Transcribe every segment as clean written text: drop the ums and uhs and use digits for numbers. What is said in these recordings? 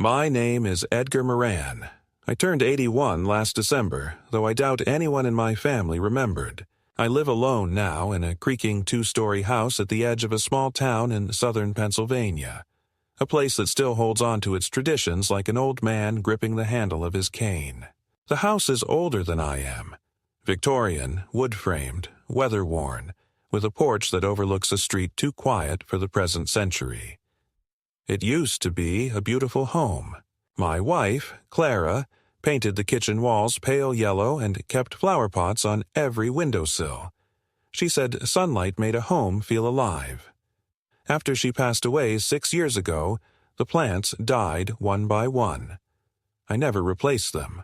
My name is Edgar Moran. I turned 81 last December, though I doubt anyone in my family remembered. I live alone now in a creaking two-story house at the edge of a small town in southern Pennsylvania, a place that still holds on to its traditions like an old man gripping the handle of his cane. The house is older than I am. Victorian, wood-framed, weather-worn, with a porch that overlooks a street too quiet for the present century. It used to be a beautiful home. My wife, Clara, painted the kitchen walls pale yellow and kept flower pots on every windowsill. She said sunlight made a home feel alive. After she passed away 6 years ago, the plants died one by one. I never replaced them.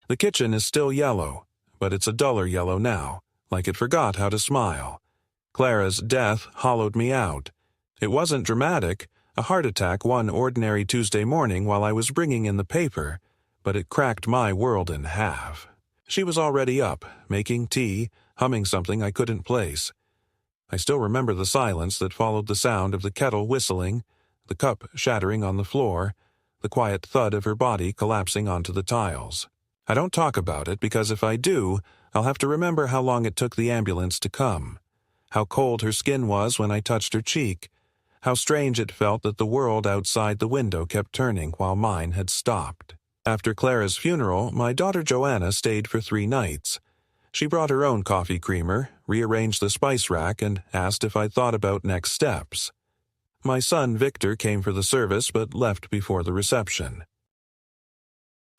The kitchen is still yellow, but it's a duller yellow now, like it forgot how to smile. Clara's death hollowed me out. It wasn't dramatic, a heart attack one ordinary Tuesday morning while I was bringing in the paper, but it cracked my world in half. She was already up, making tea, humming something I couldn't place. I still remember the silence that followed the sound of the kettle whistling, the cup shattering on the floor, the quiet thud of her body collapsing onto the tiles. I don't talk about it because if I do, I'll have to remember how long it took the ambulance to come, how cold her skin was when I touched her cheek, how strange it felt that the world outside the window kept turning while mine had stopped. After Clara's funeral, my daughter Joanna stayed for 3 nights. She brought her own coffee creamer, rearranged the spice rack, and asked if I'd thought about next steps. My son Victor came for the service but left before the reception.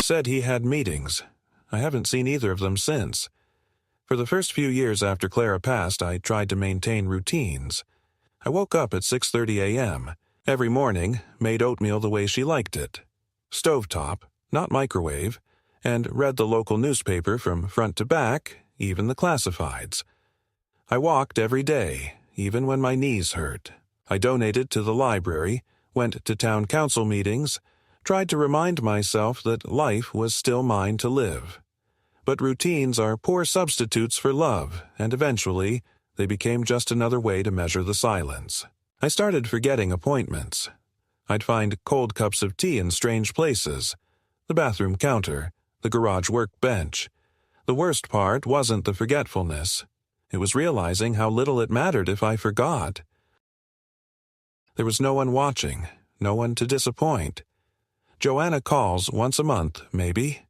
Said he had meetings. I haven't seen either of them since. For the first few years after Clara passed, I tried to maintain routines. I woke up at 6:30 a.m. every morning, made oatmeal the way she liked it. Stovetop, not microwave, and read the local newspaper from front to back, even the classifieds. I walked every day, even when my knees hurt. I donated to the library, went to town council meetings, tried to remind myself that life was still mine to live. But routines are poor substitutes for love, and eventually, they became just another way to measure the silence. I started forgetting appointments. I'd find cold cups of tea in strange places. The bathroom counter, the garage workbench. The worst part wasn't the forgetfulness. It was realizing how little it mattered if I forgot. There was no one watching, no one to disappoint. Joanna calls once a month, maybe.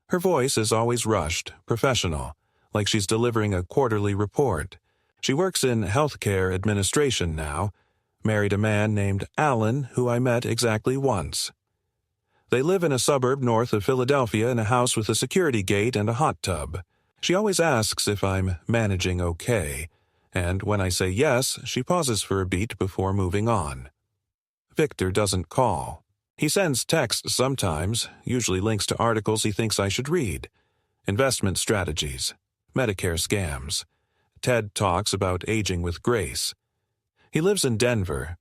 Her voice is always rushed, professional, like she's delivering a quarterly report. She works in healthcare administration now, married a man named Alan who I met exactly once. They live in a suburb north of Philadelphia in a house with a security gate and a hot tub. She always asks if I'm managing okay, and when I say yes, she pauses for a beat before moving on. Victor doesn't call. He sends texts sometimes, usually links to articles he thinks I should read. Investment strategies, Medicare scams, TED Talks about aging with grace. He lives in Denver.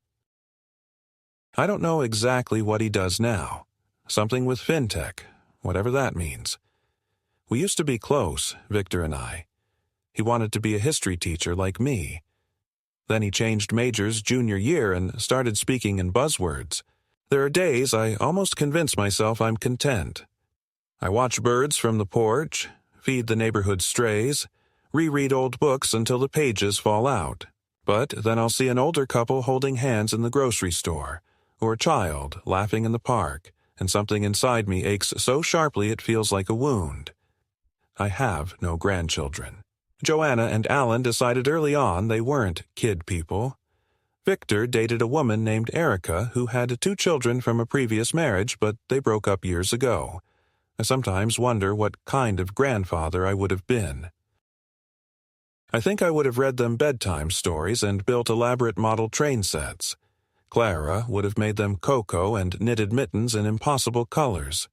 I don't know exactly what he does now. Something with fintech, whatever that means. We used to be close, Victor and I. He wanted to be a history teacher like me. Then he changed majors junior year and started speaking in buzzwords. There are days I almost convince myself I'm content. I watch birds from the porch, feed the neighborhood strays, reread old books until the pages fall out. But then I'll see an older couple holding hands in the grocery store, or a child laughing in the park, and something inside me aches so sharply it feels like a wound. I have no grandchildren. Joanna and Alan decided early on they weren't kid people. Victor dated a woman named Erica who had 2 children from a previous marriage, but they broke up years ago. I sometimes wonder what kind of grandfather I would have been. I think I would have read them bedtime stories and built elaborate model train sets. Clara would have made them cocoa and knitted mittens in impossible colors.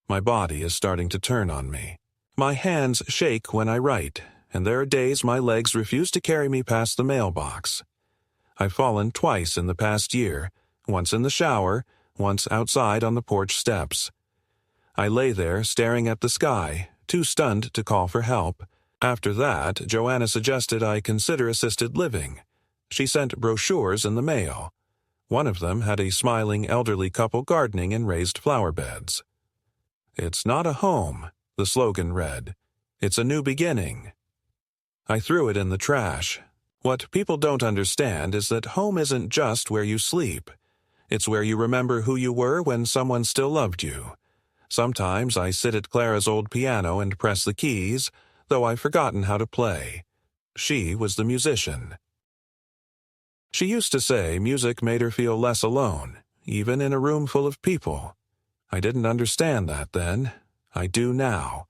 My body is starting to turn on me. My hands shake when I write, and there are days my legs refuse to carry me past the mailbox. I've fallen twice in the past year, once in the shower, once outside on the porch steps. I lay there staring at the sky, too stunned to call for help. After that, Joanna suggested I consider assisted living. She sent brochures in the mail. One of them had a smiling elderly couple gardening in raised flower beds. "It's not a home," the slogan read. "It's a new beginning." I threw it in the trash. What people don't understand is that home isn't just where you sleep. It's where you remember who you were when someone still loved you. Sometimes I sit at Clara's old piano and press the keys, though I've forgotten how to play. She was the musician. She used to say music made her feel less alone, even in a room full of people. I didn't understand that then. I do now.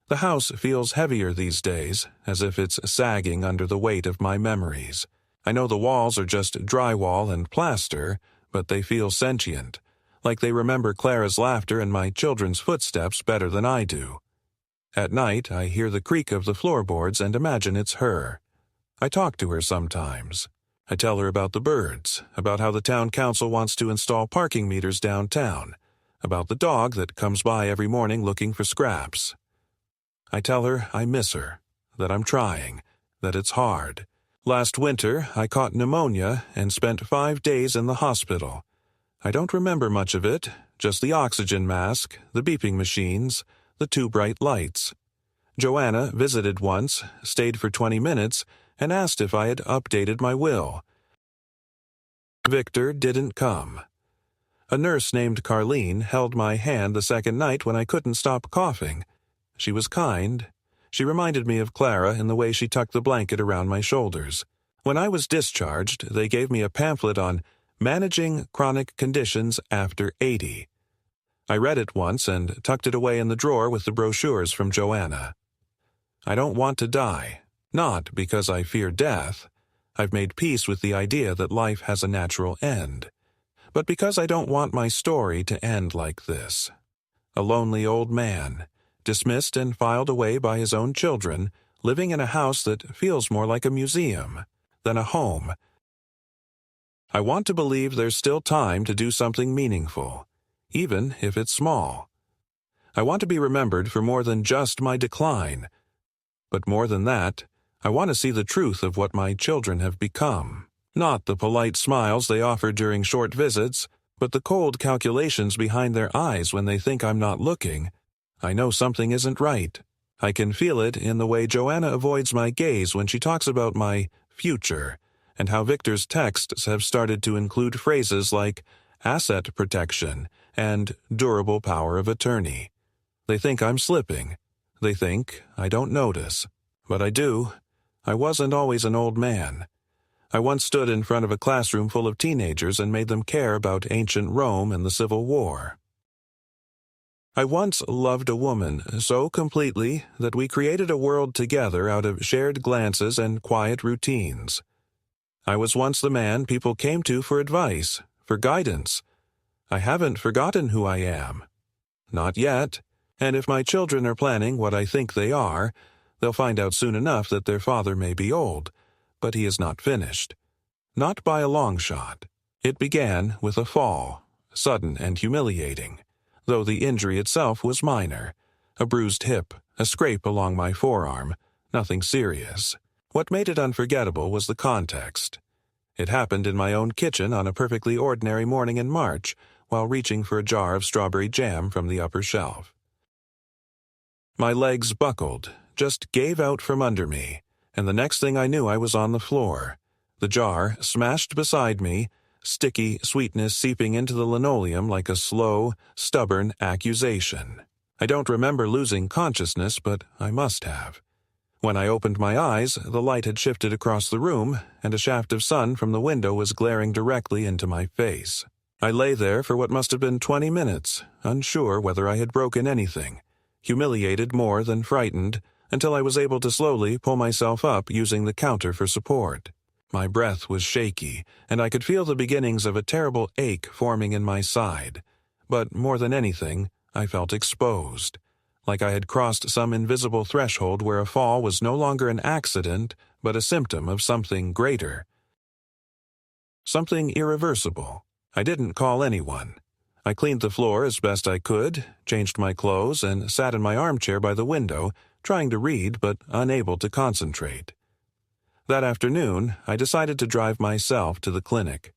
The house feels heavier these days, as if it's sagging under the weight of my memories. I know the walls are just drywall and plaster, but they feel sentient, like they remember Clara's laughter and my children's footsteps better than I do. At night, I hear the creak of the floorboards and imagine it's her. I talk to her sometimes. I tell her about the birds, about how the town council wants to install parking meters downtown, about the dog that comes by every morning looking for scraps. I tell her I miss her, that I'm trying, that it's hard. Last winter, I caught pneumonia and spent 5 days in the hospital. I don't remember much of it, just the oxygen mask, the beeping machines, the 2 bright lights. Joanna visited once, stayed for 20 minutes, and asked if I had updated my will. Victor didn't come. A nurse named Carlene held my hand the second night when I couldn't stop coughing. She was kind. She reminded me of Clara in the way she tucked the blanket around my shoulders. When I was discharged, they gave me a pamphlet on Managing Chronic Conditions After 80. I read it once and tucked it away in the drawer with the brochures from Joanna. I don't want to die, not because I fear death. I've made peace with the idea that life has a natural end, but because I don't want my story to end like this. A lonely old man, dismissed and filed away by his own children, living in a house that feels more like a museum than a home. I want to believe there's still time to do something meaningful, even if it's small. I want to be remembered for more than just my decline, but more than that, I want to see the truth of what my children have become. Not the polite smiles they offer during short visits, but the cold calculations behind their eyes when they think I'm not looking. I know something isn't right. I can feel it in the way Joanna avoids my gaze when she talks about my future, and how Victor's texts have started to include phrases like asset protection and durable power of attorney. They think I'm slipping. They think I don't notice. But I do. I wasn't always an old man. I once stood in front of a classroom full of teenagers and made them care about ancient Rome and the Civil War. I once loved a woman so completely that we created a world together out of shared glances and quiet routines. I was once the man people came to for advice, for guidance. I haven't forgotten who I am. Not yet, and if my children are planning what I think they are, they'll find out soon enough that their father may be old, but he is not finished. Not by a long shot. It began with a fall, sudden and humiliating, though the injury itself was minor. A bruised hip, a scrape along my forearm, nothing serious. What made it unforgettable was the context. It happened in my own kitchen on a perfectly ordinary morning in March, while reaching for a jar of strawberry jam from the upper shelf. My legs buckled, just gave out from under me, and the next thing I knew I was on the floor. The jar smashed beside me, sticky sweetness seeping into the linoleum like a slow, stubborn accusation. I don't remember losing consciousness, but I must have. When I opened my eyes, the light had shifted across the room, and a shaft of sun from the window was glaring directly into my face. I lay there for what must have been 20 minutes, unsure whether I had broken anything, humiliated more than frightened, until I was able to slowly pull myself up using the counter for support. My breath was shaky, and I could feel the beginnings of a terrible ache forming in my side. But more than anything, I felt exposed, like I had crossed some invisible threshold where a fall was no longer an accident, but a symptom of something greater. Something irreversible. I didn't call anyone. I cleaned the floor as best I could, changed my clothes, and sat in my armchair by the window, trying to read but unable to concentrate. That afternoon, I decided to drive myself to the clinic.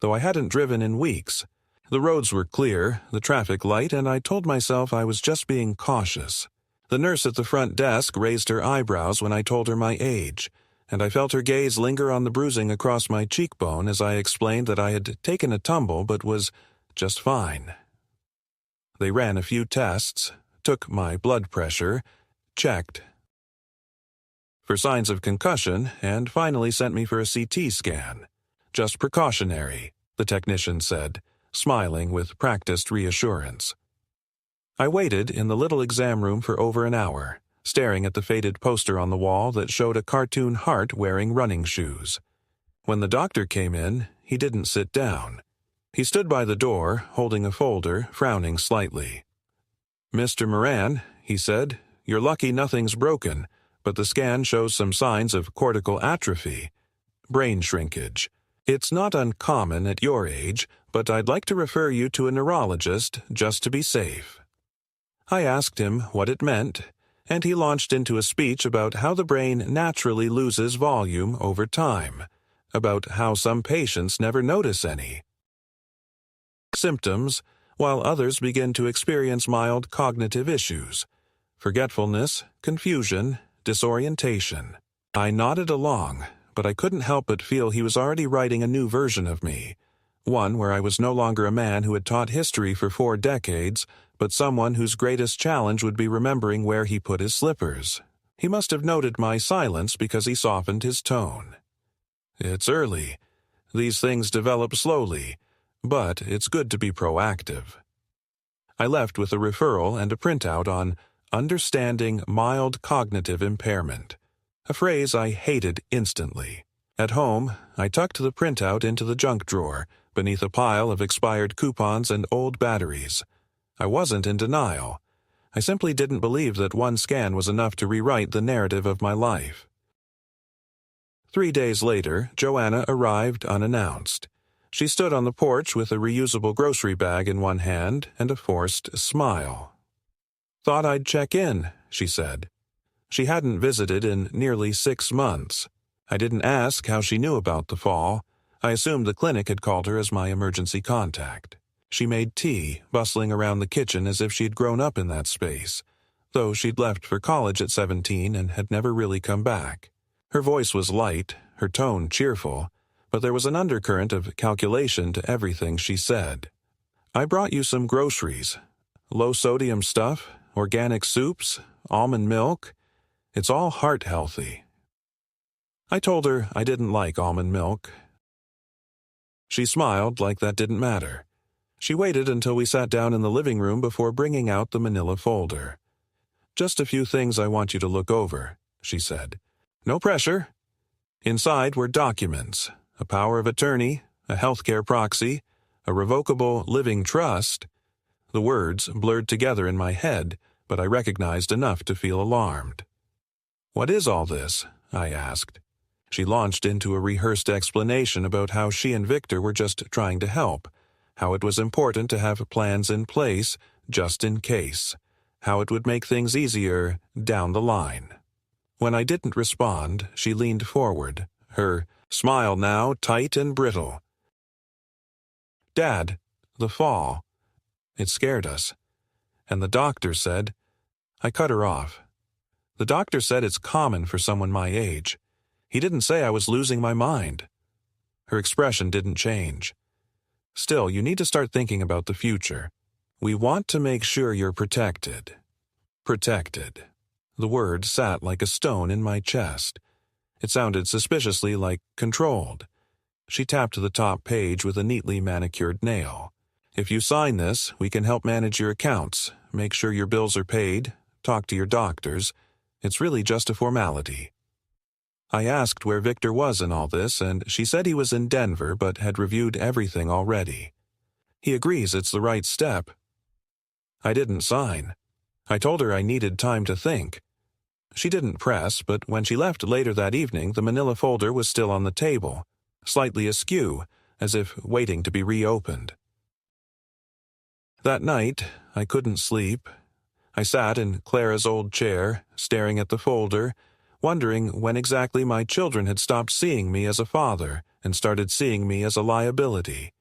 though I hadn't driven in weeks. The roads were clear, the traffic light, and I told myself I was just being cautious. The nurse at the front desk raised her eyebrows when I told her my age, and I felt her gaze linger on the bruising across my cheekbone as I explained that I had taken a tumble but was just fine. They ran a few tests, took my blood pressure, checked for signs of concussion, and finally sent me for a CT scan. Just precautionary, the technician said, smiling with practiced reassurance. I waited in the little exam room for over an hour, staring at the faded poster on the wall that showed a cartoon heart wearing running shoes. When the doctor came in, he didn't sit down. He stood by the door, holding a folder, frowning slightly. "Mr. Moran," he said, "you're lucky nothing's broken, but the scan shows some signs of cortical atrophy, brain shrinkage. It's not uncommon at your age, but I'd like to refer you to a neurologist just to be safe." I asked him what it meant, and he launched into a speech about how the brain naturally loses volume over time, about how some patients never notice any symptoms, while others begin to experience mild cognitive issues, forgetfulness, confusion, disorientation. I nodded along, but I couldn't help but feel he was already writing a new version of me, one where I was no longer a man who had taught history for 4 decades, but someone whose greatest challenge would be remembering where he put his slippers. He must have noted my silence because he softened his tone. "It's early. These things develop slowly, but it's good to be proactive." I left with a referral and a printout on understanding mild cognitive impairment, a phrase I hated instantly. At home, I tucked the printout into the junk drawer, beneath a pile of expired coupons and old batteries. I wasn't in denial. I simply didn't believe that one scan was enough to rewrite the narrative of my life. 3 days later, Joanna arrived unannounced. She stood on the porch with a reusable grocery bag in one hand and a forced smile. "Thought I'd check in," she said. She hadn't visited in nearly 6 months. I didn't ask how she knew about the fall. I assumed the clinic had called her as my emergency contact. She made tea, bustling around the kitchen as if she'd grown up in that space, though she'd left for college at 17 and had never really come back. Her voice was light, her tone cheerful, but there was an undercurrent of calculation to everything she said. "I brought you some groceries. Low-sodium stuff, organic soups, almond milk. It's all heart-healthy." I told her I didn't like almond milk. She smiled like that didn't matter. She waited until we sat down in the living room before bringing out the manila folder. "Just a few things I want you to look over," she said. "No pressure." Inside were documents, a power of attorney, a healthcare proxy, a revocable living trust. The words blurred together in my head, but I recognized enough to feel alarmed. "What is all this?" I asked. She launched into a rehearsed explanation about how she and Victor were just trying to help, how it was important to have plans in place just in case, how it would make things easier down the line. When I didn't respond, she leaned forward, her smile now tight and brittle. "Dad, the fall. It scared us. And the doctor said—" I cut her off. "The doctor said it's common for someone my age. He didn't say I was losing my mind." Her expression didn't change. "Still, you need to start thinking about the future. We want to make sure you're protected." Protected. The word sat like a stone in my chest. It sounded suspiciously like controlled. She tapped the top page with a neatly manicured nail. "If you sign this, we can help manage your accounts, make sure your bills are paid, talk to your doctors. It's really just a formality." I asked where Victor was in all this, and she said he was in Denver but had reviewed everything already. "He agrees it's the right step." I didn't sign. I told her I needed time to think. She didn't press, but when she left later that evening, the manila folder was still on the table, slightly askew, as if waiting to be reopened. That night, I couldn't sleep. I sat in Clara's old chair, staring at the folder, wondering when exactly my children had stopped seeing me as a father and started seeing me as a liability.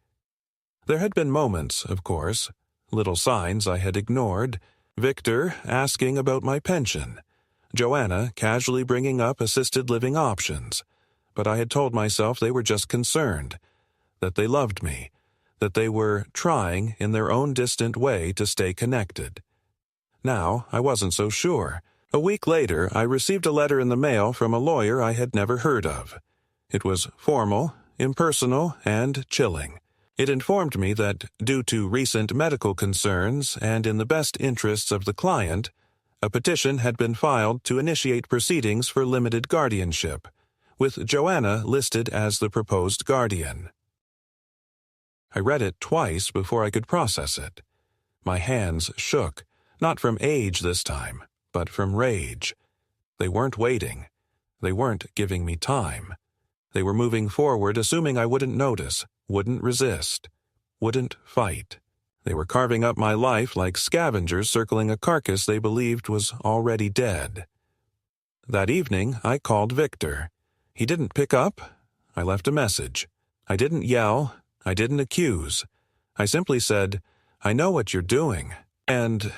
There had been moments, of course, little signs I had ignored, Victor asking about my pension, Joanna casually bringing up assisted living options, but I had told myself they were just concerned, that they loved me, that they were trying in their own distant way to stay connected. Now, I wasn't so sure. A week later, I received a letter in the mail from a lawyer I had never heard of. It was formal, impersonal, and chilling. It informed me that, due to recent medical concerns and in the best interests of the client, a petition had been filed to initiate proceedings for limited guardianship, with Joanna listed as the proposed guardian. I read it twice before I could process it. My hands shook, not from age this time, but from rage. They weren't waiting. They weren't giving me time. They were moving forward assuming I wouldn't notice, wouldn't resist, wouldn't fight. They were carving up my life like scavengers circling a carcass they believed was already dead. That evening, I called Victor. He didn't pick up. I left a message. I didn't yell. I didn't accuse. I simply said, "I know what you're doing, and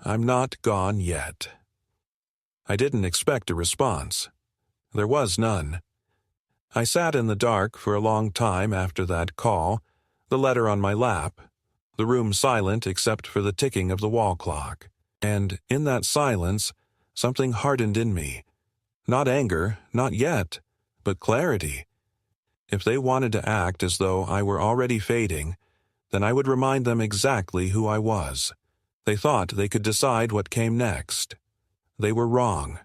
I'm not gone yet." I didn't expect a response. There was none. I sat in the dark for a long time after that call, the letter on my lap, the room silent except for the ticking of the wall clock. And in that silence, something hardened in me. Not anger, not yet, but clarity. If they wanted to act as though I were already fading, then I would remind them exactly who I was. They thought they could decide what came next. They were wrong.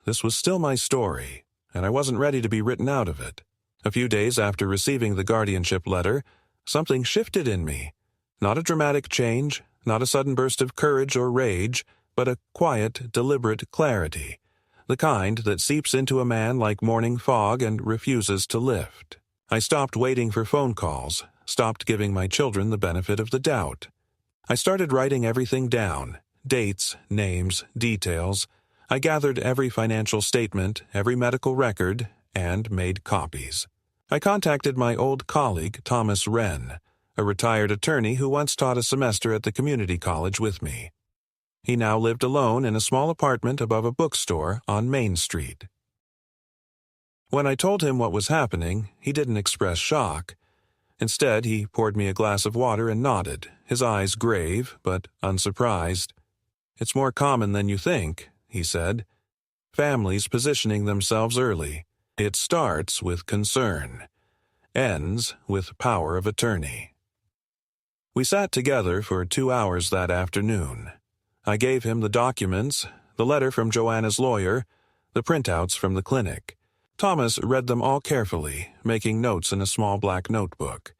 This was still my story, and I wasn't ready to be written out of it. A few days after receiving the guardianship letter, something shifted in me. Not a dramatic change, not a sudden burst of courage or rage, but a quiet, deliberate clarity, the kind that seeps into a man like morning fog and refuses to lift. I stopped waiting for phone calls, stopped giving my children the benefit of the doubt. I started writing everything down, dates, names, details. I gathered every financial statement, every medical record, and made copies. I contacted my old colleague, Thomas Wren, a retired attorney who once taught a semester at the community college with me. He now lived alone in a small apartment above a bookstore on Main Street. When I told him what was happening, he didn't express shock. Instead, he poured me a glass of water and nodded, his eyes grave but unsurprised. "It's more common than you think," he said. "Families positioning themselves early. It starts with concern, ends with power of attorney." We sat together for 2 hours that afternoon. I gave him the documents, the letter from Joanna's lawyer, the printouts from the clinic. Thomas read them all carefully, making notes in a small black notebook.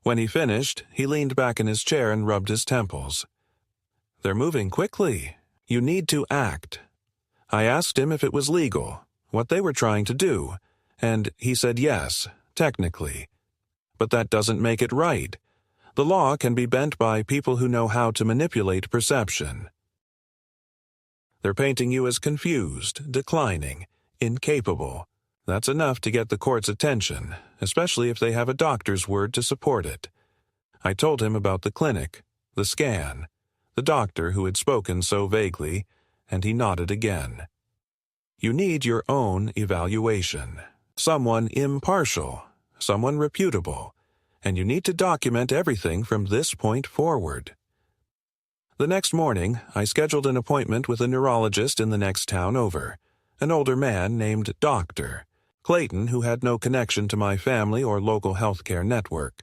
When he finished, he leaned back in his chair and rubbed his temples. "They're moving quickly. You need to act." I asked him if it was legal, what they were trying to do, and he said yes, technically. But that doesn't make it right. The law can be bent by people who know how to manipulate perception. They're painting you as confused, declining, incapable. That's enough to get the court's attention, especially if they have a doctor's word to support it. I told him about the clinic, the scan, the doctor who had spoken so vaguely, and he nodded again. You need your own evaluation. Someone impartial, someone reputable, and you need to document everything from this point forward. The next morning, I scheduled an appointment with a neurologist in the next town over, an older man named Dr. Clayton, who had no connection to my family or local healthcare network.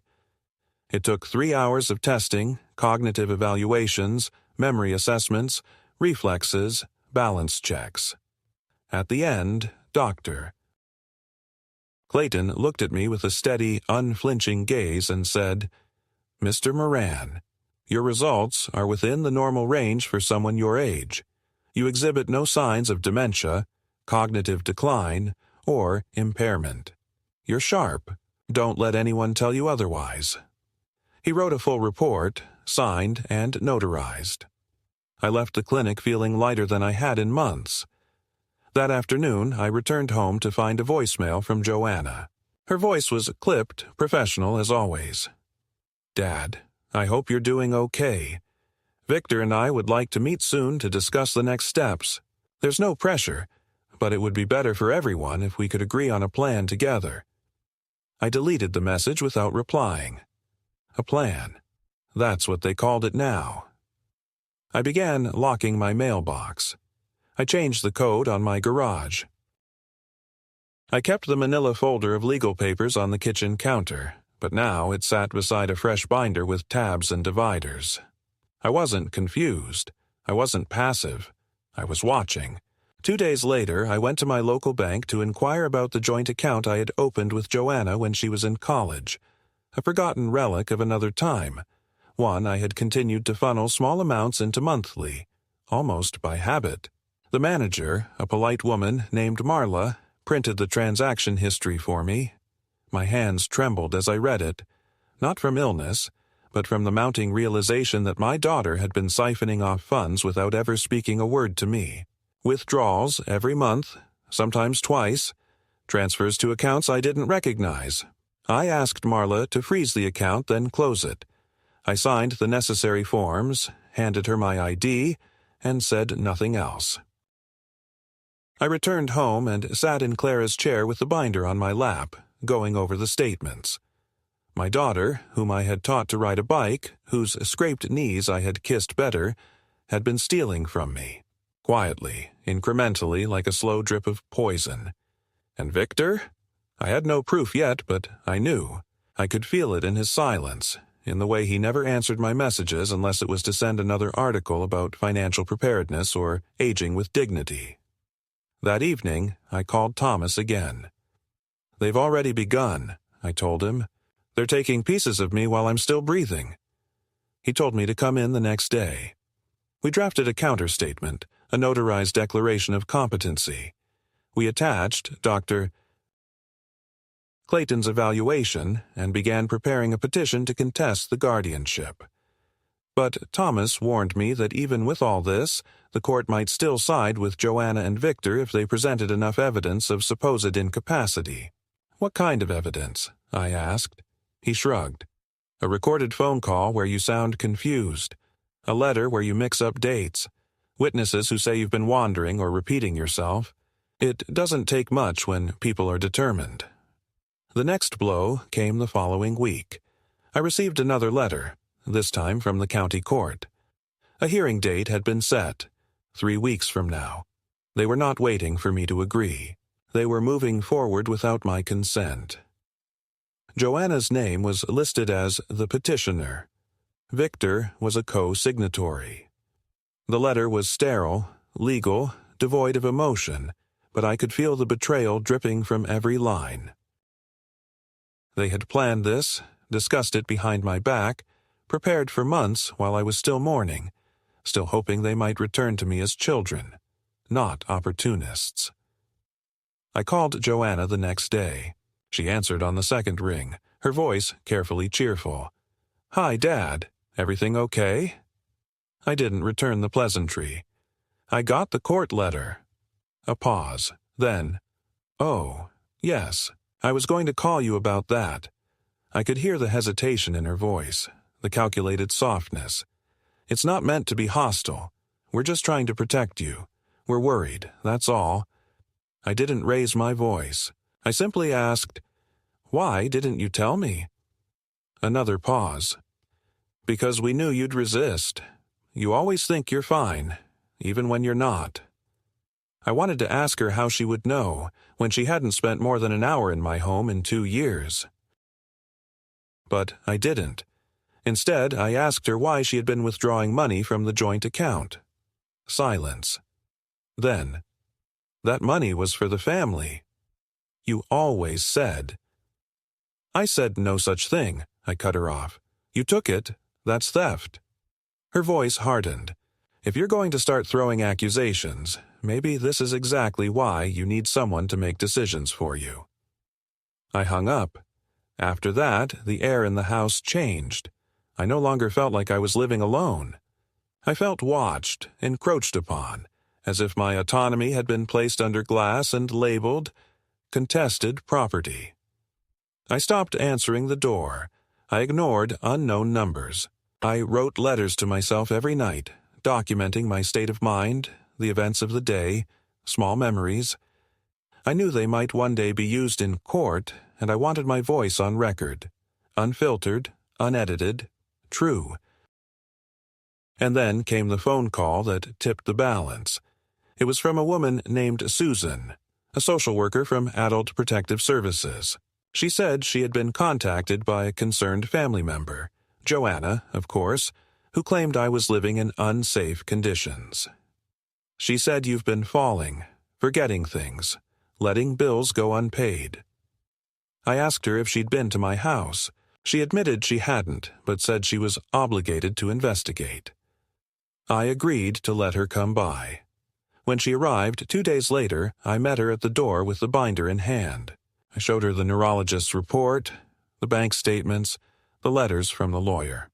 It took 3 hours of testing, cognitive evaluations, memory assessments, reflexes, balance checks. At the end, Dr. Clayton looked at me with a steady, unflinching gaze and said, "Mr. Moran, your results are within the normal range for someone your age. You exhibit no signs of dementia, cognitive decline, or impairment. You're sharp. Don't let anyone tell you otherwise." He wrote a full report, signed and notarized. I left the clinic feeling lighter than I had in months. That afternoon, I returned home to find a voicemail from Joanna. Her voice was clipped, professional as always. "Dad, I hope you're doing okay. Victor and I would like to meet soon to discuss the next steps. There's no pressure, but it would be better for everyone if we could agree on a plan together." I deleted the message without replying. A plan. That's what they called it now. I began locking my mailbox. I changed the code on my garage. I kept the manila folder of legal papers on the kitchen counter, but now it sat beside a fresh binder with tabs and dividers. I wasn't confused. I wasn't passive. I was watching. 2 days later, I went to my local bank to inquire about the joint account I had opened with Joanna when she was in college. A forgotten relic of another time. One I had continued to funnel small amounts into monthly, almost by habit. The manager, a polite woman named Marla, printed the transaction history for me. My hands trembled as I read it, not from illness, but from the mounting realization that my daughter had been siphoning off funds without ever speaking a word to me. Withdrawals every month, sometimes twice, transfers to accounts I didn't recognize. I asked Marla to freeze the account, then close it. I signed the necessary forms, handed her my ID, and said nothing else. I returned home and sat in Clara's chair with the binder on my lap, going over the statements. My daughter, whom I had taught to ride a bike, whose scraped knees I had kissed better, had been stealing from me. Quietly, incrementally, like a slow drip of poison. And Victor? I had no proof yet, but I knew. I could feel it in his silence, in the way he never answered my messages unless it was to send another article about financial preparedness or aging with dignity. That evening, I called Thomas again. "They've already begun," I told him. "They're taking pieces of me while I'm still breathing." He told me to come in the next day. We drafted a counterstatement, a notarized declaration of competency. We attached Dr. Clayton's evaluation and began preparing a petition to contest the guardianship. But Thomas warned me that even with all this, the court might still side with Joanna and Victor if they presented enough evidence of supposed incapacity. "What kind of evidence?" I asked. He shrugged. "A recorded phone call where you sound confused. A letter where you mix up dates. Witnesses who say you've been wandering or repeating yourself. It doesn't take much when people are determined." The next blow came the following week. I received another letter, this time from the county court. A hearing date had been set, 3 weeks from now. They were not waiting for me to agree. They were moving forward without my consent. Joanna's name was listed as the petitioner. Victor was a co-signatory. The letter was sterile, legal, devoid of emotion, but I could feel the betrayal dripping from every line. They had planned this, discussed it behind my back, prepared for months while I was still mourning, still hoping they might return to me as children, not opportunists. I called Joanna the next day. She answered on the second ring, her voice carefully cheerful. "Hi, Dad. Everything okay?" I didn't return the pleasantry. "I got the court letter." A pause. Then, "Oh, yes. I was going to call you about that." I could hear the hesitation in her voice, the calculated softness. "It's not meant to be hostile. We're just trying to protect you. We're worried, that's all." I didn't raise my voice. I simply asked, "Why didn't you tell me?" Another pause. "Because we knew you'd resist. You always think you're fine, even when you're not." I wanted to ask her how she would know, when she hadn't spent more than an hour in my home in 2 years. But I didn't. Instead, I asked her why she had been withdrawing money from the joint account. Silence. Then, "That money was for the family. You always said." "I said no such thing," I cut her off. "You took it. That's theft." Her voice hardened. "If you're going to start throwing accusations, maybe this is exactly why you need someone to make decisions for you." I hung up. After that, the air in the house changed. I no longer felt like I was living alone. I felt watched, encroached upon, as if my autonomy had been placed under glass and labeled contested property. I stopped answering the door. I ignored unknown numbers. I wrote letters to myself every night, documenting my state of mind, the events of the day, small memories. I knew they might one day be used in court, and I wanted my voice on record. Unfiltered, unedited, true. And then came the phone call that tipped the balance. It was from a woman named Susan, a social worker from Adult Protective Services. She said she had been contacted by a concerned family member, Joanna, of course, who claimed I was living in unsafe conditions. She said you've been falling, forgetting things, letting bills go unpaid. I asked her if she'd been to my house. She admitted she hadn't, but said she was obligated to investigate. I agreed to let her come by. When she arrived 2 days later, I met her at the door with the binder in hand. I showed her the neurologist's report, the bank statements, the letters from the lawyer.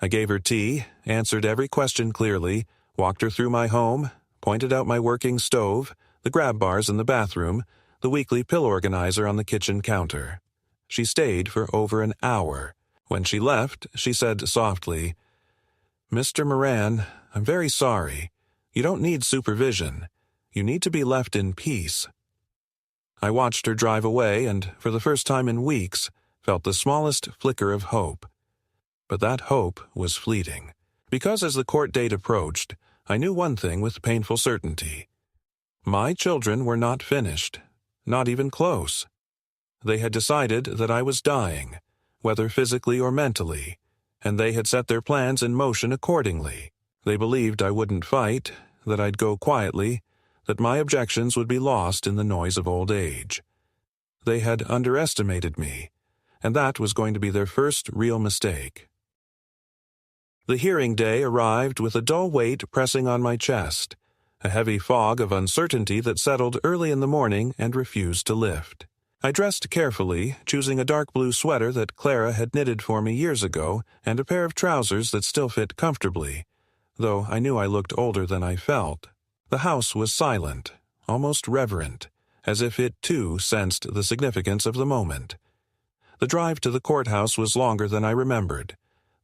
I gave her tea, answered every question clearly, walked her through my home, pointed out my working stove, the grab bars in the bathroom, the weekly pill organizer on the kitchen counter. She stayed for over an hour. When she left, she said softly, "Mr. Moran, I'm very sorry. You don't need supervision. You need to be left in peace." I watched her drive away and, for the first time in weeks, felt the smallest flicker of hope. But that hope was fleeting, because as the court date approached, I knew one thing with painful certainty. My children were not finished, not even close. They had decided that I was dying, whether physically or mentally, and they had set their plans in motion accordingly. They believed I wouldn't fight, that I'd go quietly, that my objections would be lost in the noise of old age. They had underestimated me, and that was going to be their first real mistake. The hearing day arrived with a dull weight pressing on my chest, a heavy fog of uncertainty that settled early in the morning and refused to lift. I dressed carefully, choosing a dark blue sweater that Clara had knitted for me years ago and a pair of trousers that still fit comfortably, though I knew I looked older than I felt. The house was silent, almost reverent, as if it too sensed the significance of the moment. The drive to the courthouse was longer than I remembered,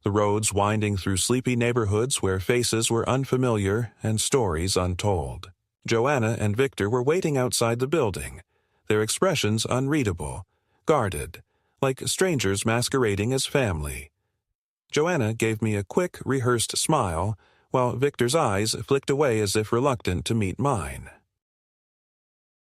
the roads winding through sleepy neighborhoods where faces were unfamiliar and stories untold. Joanna and Victor were waiting outside the building, their expressions unreadable, guarded, like strangers masquerading as family. Joanna gave me a quick, rehearsed smile, while Victor's eyes flicked away as if reluctant to meet mine.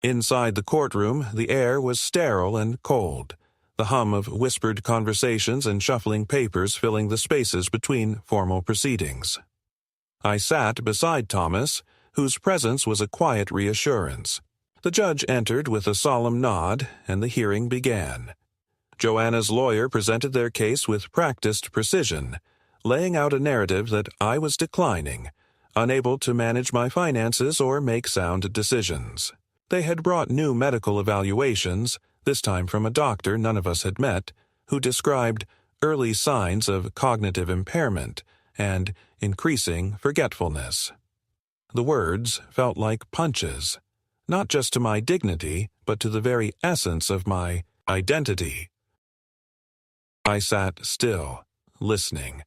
Inside the courtroom, the air was sterile and cold, the hum of whispered conversations and shuffling papers filling the spaces between formal proceedings. I sat beside Thomas, whose presence was a quiet reassurance. The judge entered with a solemn nod, and the hearing began. Joanna's lawyer presented their case with practiced precision, laying out a narrative that I was declining, unable to manage my finances or make sound decisions. They had brought new medical evaluations, this time from a doctor none of us had met, who described early signs of cognitive impairment and increasing forgetfulness. The words felt like punches, not just to my dignity, but to the very essence of my identity. I sat still, listening,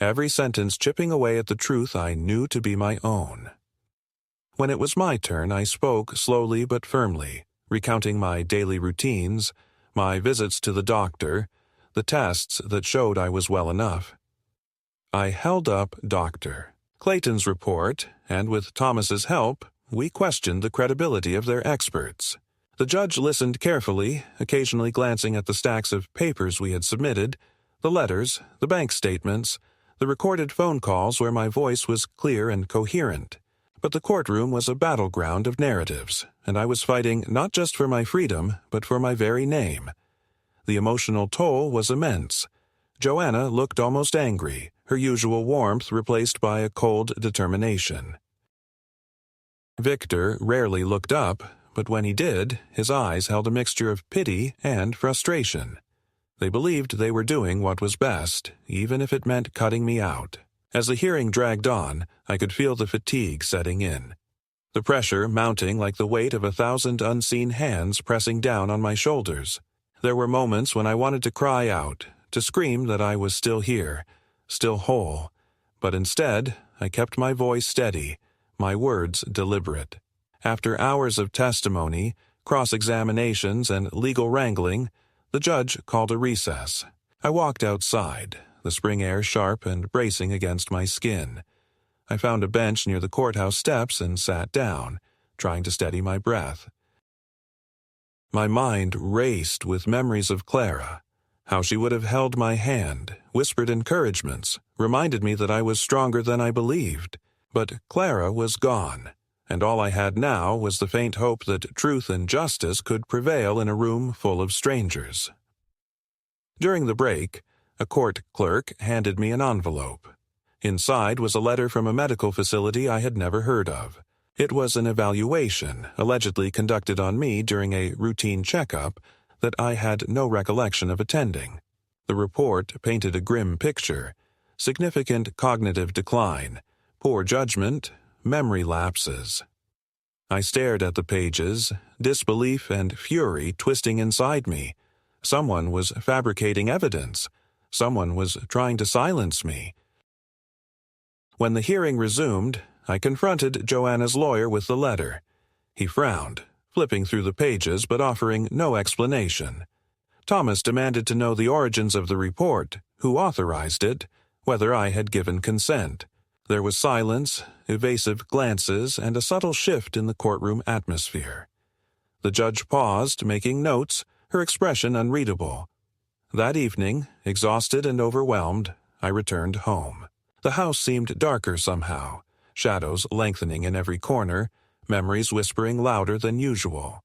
every sentence chipping away at the truth I knew to be my own. When it was my turn, I spoke slowly but firmly, recounting my daily routines, my visits to the doctor, the tests that showed I was well enough. I held up Dr. Clayton's report, and with Thomas's help, we questioned the credibility of their experts. The judge listened carefully, occasionally glancing at the stacks of papers we had submitted, the letters, the bank statements, the recorded phone calls where my voice was clear and coherent. But the courtroom was a battleground of narratives, and I was fighting not just for my freedom, but for my very name. The emotional toll was immense. Joanna looked almost angry, her usual warmth replaced by a cold determination. Victor rarely looked up, but when he did, his eyes held a mixture of pity and frustration. They believed they were doing what was best, even if it meant cutting me out. As the hearing dragged on, I could feel the fatigue setting in, the pressure mounting like the weight of 1,000 unseen hands pressing down on my shoulders. There were moments when I wanted to cry out, to scream that I was still here, still whole, but instead I kept my voice steady, my words deliberate. After hours of testimony, cross-examinations, and legal wrangling, the judge called a recess. I walked outside, the spring air sharp and bracing against my skin. I found a bench near the courthouse steps and sat down, trying to steady my breath. My mind raced with memories of Clara, how she would have held my hand, whispered encouragements, reminded me that I was stronger than I believed. But Clara was gone, and all I had now was the faint hope that truth and justice could prevail in a room full of strangers. During the break, a court clerk handed me an envelope. Inside was a letter from a medical facility I had never heard of. It was an evaluation, allegedly conducted on me during a routine checkup that I had no recollection of attending. The report painted a grim picture: significant cognitive decline, poor judgment, memory lapses. I stared at the pages, disbelief and fury twisting inside me. Someone was fabricating evidence. Someone was trying to silence me. When the hearing resumed, I confronted Joanna's lawyer with the letter. He frowned, flipping through the pages but offering no explanation. Thomas demanded to know the origins of the report, who authorized it, whether I had given consent. There was silence, evasive glances, and a subtle shift in the courtroom atmosphere. The judge paused, making notes, her expression unreadable. That evening, exhausted and overwhelmed, I returned home. The house seemed darker somehow, shadows lengthening in every corner, memories whispering louder than usual.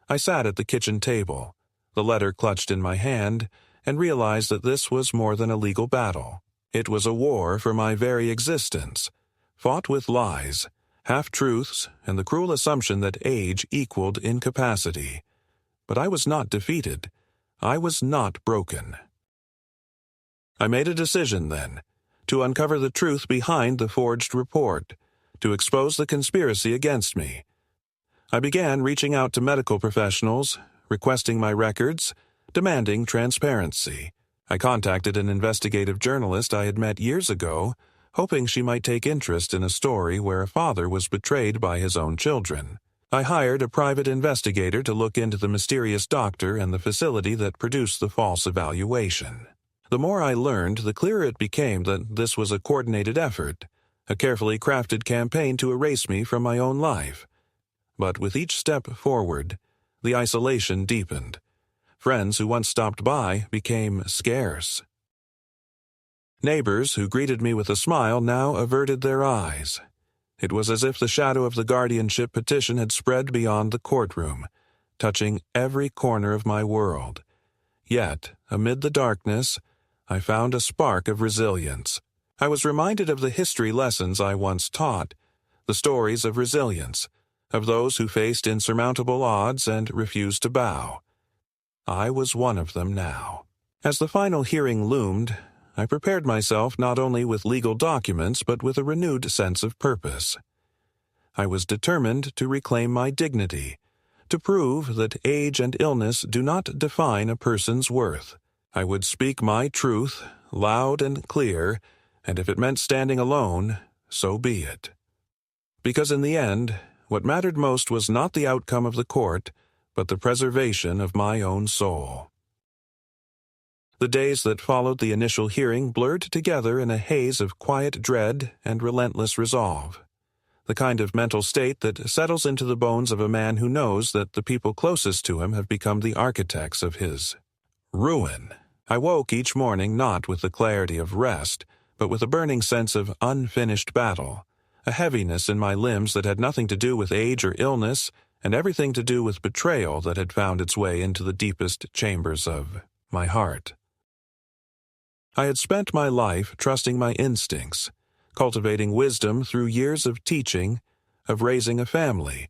I sat at the kitchen table, the letter clutched in my hand, and realized that this was more than a legal battle. It was a war for my very existence, fought with lies, half-truths, and the cruel assumption that age equaled incapacity. But I was not defeated. I was not broken. I made a decision then, to uncover the truth behind the forged report, to expose the conspiracy against me. I began reaching out to medical professionals, requesting my records, demanding transparency. I contacted an investigative journalist I had met years ago, hoping she might take interest in a story where a father was betrayed by his own children. I hired a private investigator to look into the mysterious doctor and the facility that produced the false evaluation. The more I learned, the clearer it became that this was a coordinated effort, a carefully crafted campaign to erase me from my own life. But with each step forward, the isolation deepened. Friends who once stopped by became scarce. Neighbors who greeted me with a smile now averted their eyes. It was as if the shadow of the guardianship petition had spread beyond the courtroom, touching every corner of my world. Yet, amid the darkness, I found a spark of resilience. I was reminded of the history lessons I once taught, the stories of resilience, of those who faced insurmountable odds and refused to bow. I was one of them now. As the final hearing loomed, I prepared myself not only with legal documents but with a renewed sense of purpose. I was determined to reclaim my dignity, to prove that age and illness do not define a person's worth. I would speak my truth, loud and clear, and if it meant standing alone, so be it. Because in the end, what mattered most was not the outcome of the court, but the preservation of my own soul. The days that followed the initial hearing blurred together in a haze of quiet dread and relentless resolve, the kind of mental state that settles into the bones of a man who knows that the people closest to him have become the architects of his ruin. I woke each morning not with the clarity of rest, but with a burning sense of unfinished battle, a heaviness in my limbs that had nothing to do with age or illness, and everything to do with betrayal that had found its way into the deepest chambers of my heart. I had spent my life trusting my instincts, cultivating wisdom through years of teaching, of raising a family,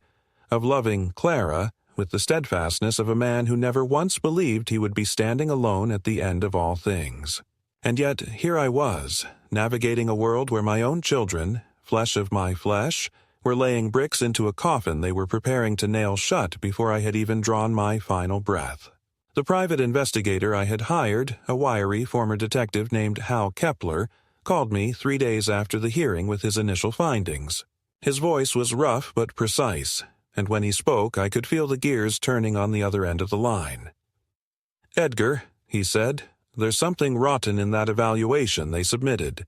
of loving Clara with the steadfastness of a man who never once believed he would be standing alone at the end of all things. And yet here I was, navigating a world where my own children, flesh of my flesh, were laying bricks into a coffin they were preparing to nail shut before I had even drawn my final breath. The private investigator I had hired, a wiry former detective named Hal Kepler, called me 3 days after the hearing with his initial findings. His voice was rough but precise, and when he spoke I could feel the gears turning on the other end of the line. "Edgar," he said, "there's something rotten in that evaluation they submitted."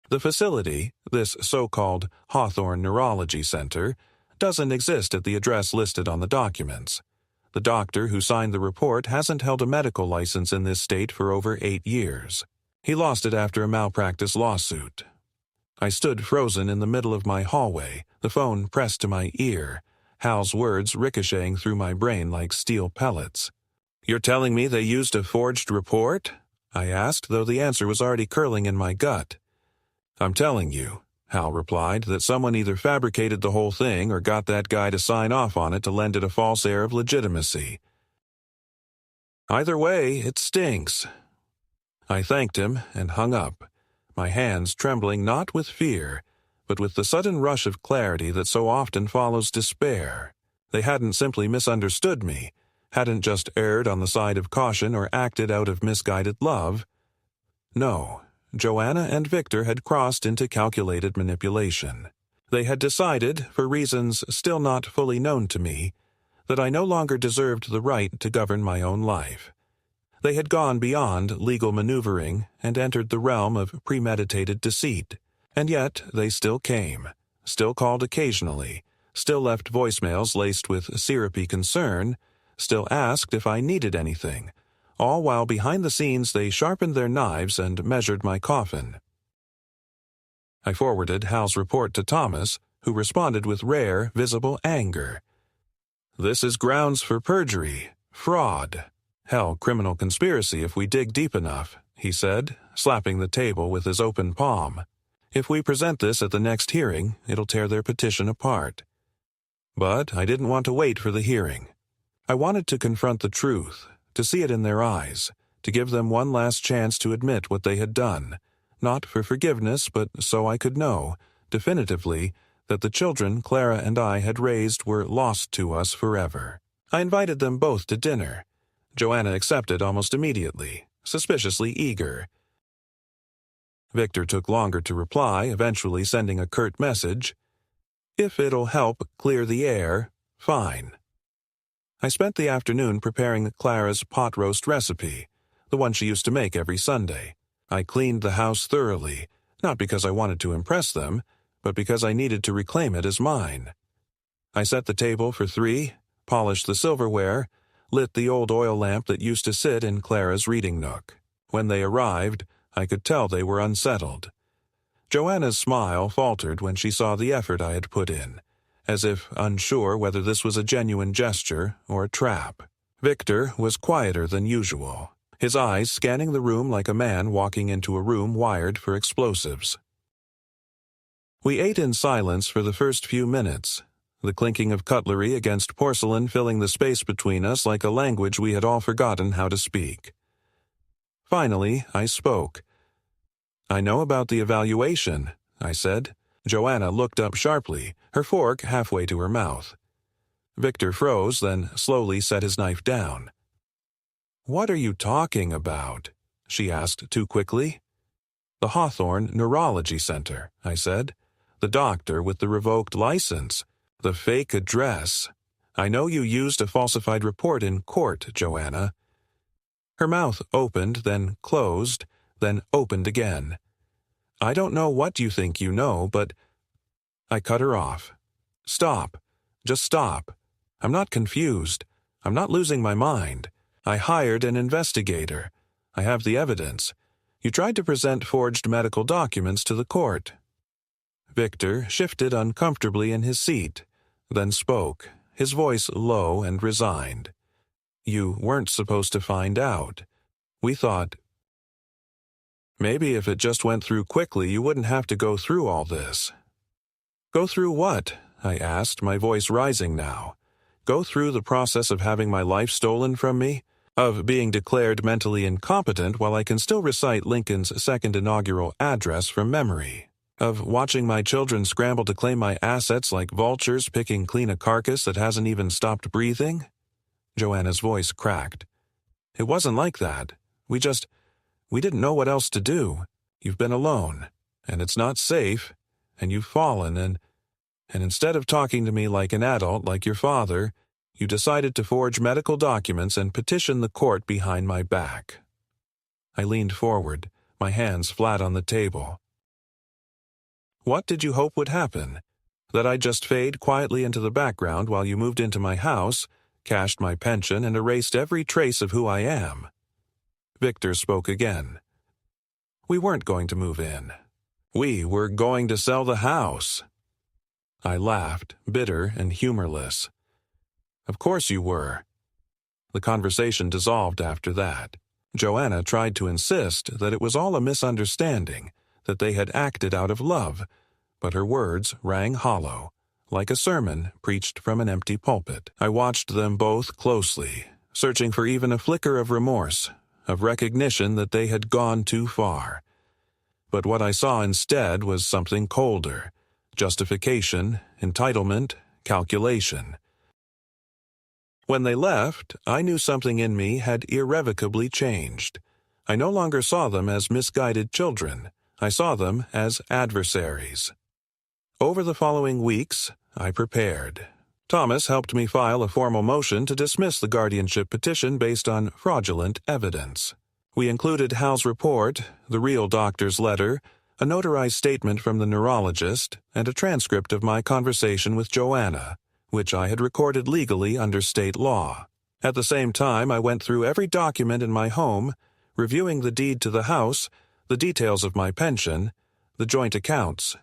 The facility, this so-called Hawthorne Neurology Center, doesn't exist at the address listed on the documents. The doctor who signed the report hasn't held a medical license in this state for over 8 years. He lost it after a malpractice lawsuit. I stood frozen in the middle of my hallway, the phone pressed to my ear, Hal's words ricocheting through my brain like steel pellets. "You're telling me they used a forged report?" I asked, though the answer was already curling in my gut. "I'm telling you," Hal replied, "that someone either fabricated the whole thing or got that guy to sign off on it to lend it a false air of legitimacy. Either way, it stinks." I thanked him and hung up, my hands trembling not with fear, but with the sudden rush of clarity that so often follows despair. They hadn't simply misunderstood me, hadn't just erred on the side of caution or acted out of misguided love. No, Joanna and Victor had crossed into calculated manipulation. They had decided, for reasons still not fully known to me, that I no longer deserved the right to govern my own life. They had gone beyond legal maneuvering and entered the realm of premeditated deceit, and yet they still came, still called occasionally, still left voicemails laced with syrupy concern, still asked if I needed anything, all while behind the scenes they sharpened their knives and measured my coffin. I forwarded Hal's report to Thomas, who responded with rare, visible anger. "This is grounds for perjury, fraud. Hell, criminal conspiracy if we dig deep enough," he said, slapping the table with his open palm. "If we present this at the next hearing, it'll tear their petition apart." But I didn't want to wait for the hearing. I wanted to confront the truth, to see it in their eyes, to give them one last chance to admit what they had done, not for forgiveness, but so I could know, definitively, that the children Clara and I had raised were lost to us forever. I invited them both to dinner. Joanna accepted almost immediately, suspiciously eager. Victor took longer to reply, eventually sending a curt message. "If it'll help clear the air, fine." I spent the afternoon preparing Clara's pot roast recipe, the one she used to make every Sunday. I cleaned the house thoroughly, not because I wanted to impress them, but because I needed to reclaim it as mine. I set the table for 3, polished the silverware, lit the old oil lamp that used to sit in Clara's reading nook. When they arrived, I could tell they were unsettled. Joanna's smile faltered when she saw the effort I had put in, as if unsure whether this was a genuine gesture or a trap. Victor was quieter than usual, his eyes scanning the room like a man walking into a room wired for explosives. We ate in silence for the first few minutes, the clinking of cutlery against porcelain filling the space between us like a language we had all forgotten how to speak. Finally, I spoke. "I know about the evaluation," I said. Joanna looked up sharply, her fork halfway to her mouth. Victor froze, then slowly set his knife down. "What are you talking about?" she asked too quickly. "The Hawthorne Neurology Center," I said. "The doctor with the revoked license. The fake address. I know you used a falsified report in court, Joanna." Her mouth opened, then closed, then opened again. "I don't know what you think you know, but—" I cut her off. "Stop. Just stop. I'm not confused. I'm not losing my mind. I hired an investigator. I have the evidence. You tried to present forged medical documents to the court." Victor shifted uncomfortably in his seat, then spoke, his voice low and resigned. "You weren't supposed to find out. We thought, maybe if it just went through quickly you wouldn't have to go through all this." "Go through what?" I asked, my voice rising now. "Go through the process of having my life stolen from me? Of being declared mentally incompetent while I can still recite Lincoln's second inaugural address from memory? Of watching my children scramble to claim my assets like vultures picking clean a carcass that hasn't even stopped breathing?" Joanna's voice cracked. "It wasn't like that. We didn't know what else to do. You've been alone, and it's not safe, and you've fallen, and instead of talking to me like an adult, like your father, you decided to forge medical documents and petition the court behind my back." I leaned forward, my hands flat on the table. "What did you hope would happen? That I'd just fade quietly into the background while you moved into my house, cashed my pension, and erased every trace of who I am?" Victor spoke again. "We weren't going to move in. We were going to sell the house." I laughed, bitter and humorless. "Of course you were." The conversation dissolved after that. Joanna tried to insist that it was all a misunderstanding, that they had acted out of love, but her words rang hollow, like a sermon preached from an empty pulpit. I watched them both closely, searching for even a flicker of remorse, of recognition that they had gone too far. But what I saw instead was something colder: justification, entitlement, calculation. When they left, I knew something in me had irrevocably changed. I no longer saw them as misguided children. I saw them as adversaries. Over the following weeks, I prepared. Thomas helped me file a formal motion to dismiss the guardianship petition based on fraudulent evidence. We included Hal's report, the real doctor's letter, a notarized statement from the neurologist, and a transcript of my conversation with Joanna, which I had recorded legally under state law. At the same time, I went through every document in my home, reviewing the deed to the house, the details of my pension, the joint accounts.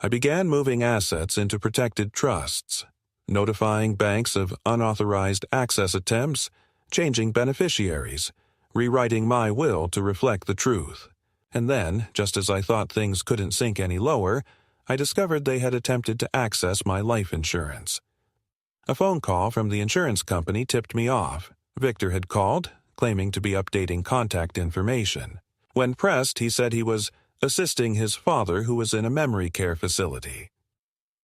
I began moving assets into protected trusts, notifying banks of unauthorized access attempts, changing beneficiaries, rewriting my will to reflect the truth. And then, just as I thought things couldn't sink any lower, I discovered they had attempted to access my life insurance. A phone call from the insurance company tipped me off. Victor had called, claiming to be updating contact information. When pressed, he said he was assisting his father, who was in a memory care facility.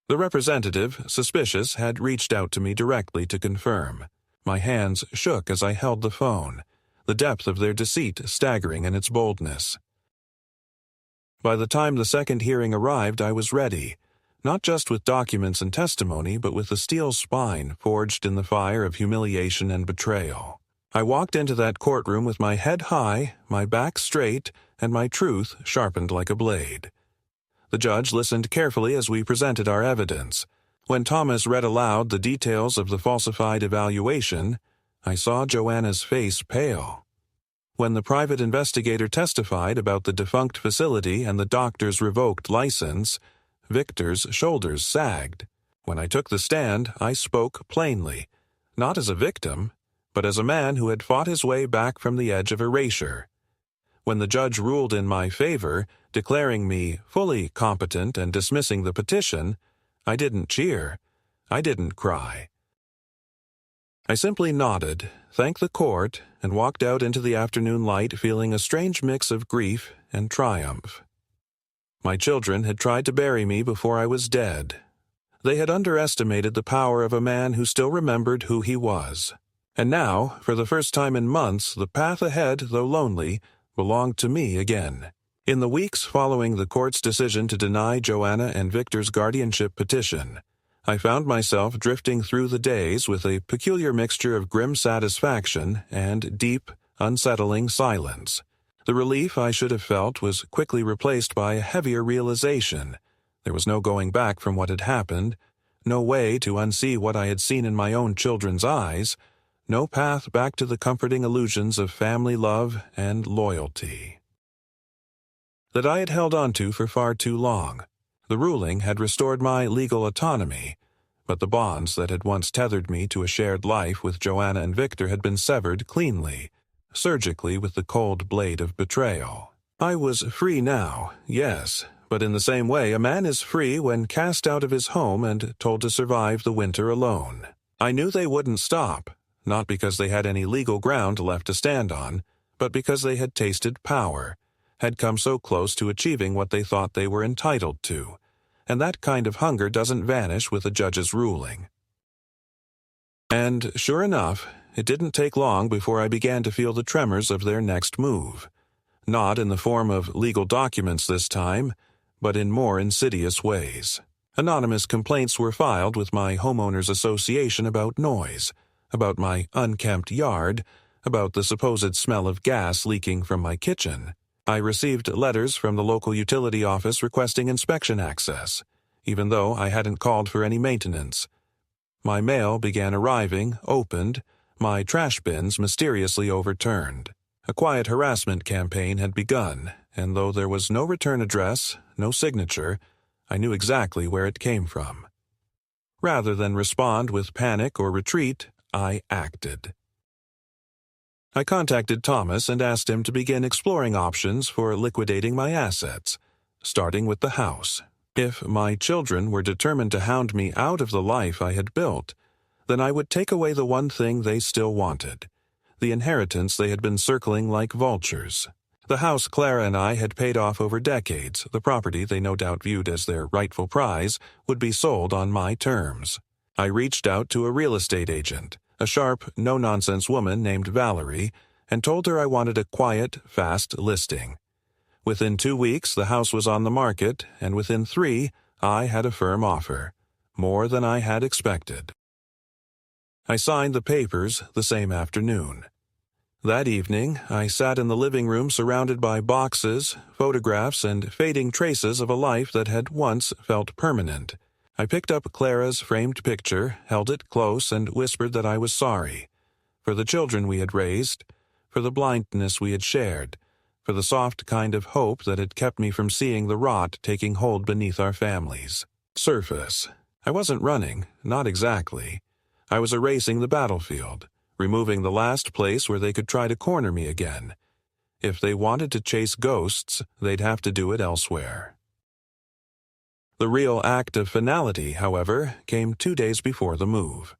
The representative, suspicious, had reached out to me directly to confirm. My hands shook as I held the phone, the depth of their deceit staggering in its boldness. By the time the second hearing arrived, I was ready, not just with documents and testimony, but with a steel spine forged in the fire of humiliation and betrayal. I walked into that courtroom with my head high, my back straight, and my truth sharpened like a blade. The judge listened carefully as we presented our evidence. When Thomas read aloud the details of the falsified evaluation, I saw Joanna's face pale. When the private investigator testified about the defunct facility and the doctor's revoked license, Victor's shoulders sagged. When I took the stand, I spoke plainly, not as a victim, but as a man who had fought his way back from the edge of erasure. When the judge ruled in my favor, declaring me fully competent and dismissing the petition, I didn't cheer. I didn't cry. I simply nodded, thanked the court, and walked out into the afternoon light feeling a strange mix of grief and triumph. My children had tried to bury me before I was dead. They had underestimated the power of a man who still remembered who he was. And now, for the first time in months, the path ahead, though lonely, belonged to me again. In the weeks following the court's decision to deny Joanna and Victor's guardianship petition, I found myself drifting through the days with a peculiar mixture of grim satisfaction and deep, unsettling silence. The relief I should have felt was quickly replaced by a heavier realization. There was no going back from what had happened, no way to unsee what I had seen in my own children's eyes, no path back to the comforting illusions of family love and loyalty that I had held on to for far too long. The ruling had restored my legal autonomy, but the bonds that had once tethered me to a shared life with Joanna and Victor had been severed cleanly, surgically with the cold blade of betrayal. I was free now, yes, but in the same way a man is free when cast out of his home and told to survive the winter alone. I knew they wouldn't stop, not because they had any legal ground left to stand on, but because they had tasted power, had come so close to achieving what they thought they were entitled to, and that kind of hunger doesn't vanish with a judge's ruling. And sure enough, it didn't take long before I began to feel the tremors of their next move. Not in the form of legal documents this time, but in more insidious ways. Anonymous complaints were filed with my homeowners association about noise, about my unkempt yard, about the supposed smell of gas leaking from my kitchen. I received letters from the local utility office requesting inspection access, even though I hadn't called for any maintenance. My mail began arriving, opened, my trash bins mysteriously overturned. A quiet harassment campaign had begun, and though there was no return address, no signature, I knew exactly where it came from. Rather than respond with panic or retreat, I acted. I contacted Thomas and asked him to begin exploring options for liquidating my assets, starting with the house. If my children were determined to hound me out of the life I had built, then I would take away the one thing they still wanted, the inheritance they had been circling like vultures. The house Clara and I had paid off over decades, the property they no doubt viewed as their rightful prize, would be sold on my terms. I reached out to a real estate agent, a sharp, no-nonsense woman named Valerie, and told her I wanted a quiet, fast listing. Within 2 weeks, the house was on the market, and within 3, I had a firm offer, more than I had expected. I signed the papers the same afternoon. That evening, I sat in the living room surrounded by boxes, photographs, and fading traces of a life that had once felt permanent. I picked up Clara's framed picture, held it close, and whispered that I was sorry. For the children we had raised, for the blindness we had shared, for the soft kind of hope that had kept me from seeing the rot taking hold beneath our families. Surface. I wasn't running, not exactly. I was erasing the battlefield, removing the last place where they could try to corner me again. If they wanted to chase ghosts, they'd have to do it elsewhere. The real act of finality, however, came 2 days before the move.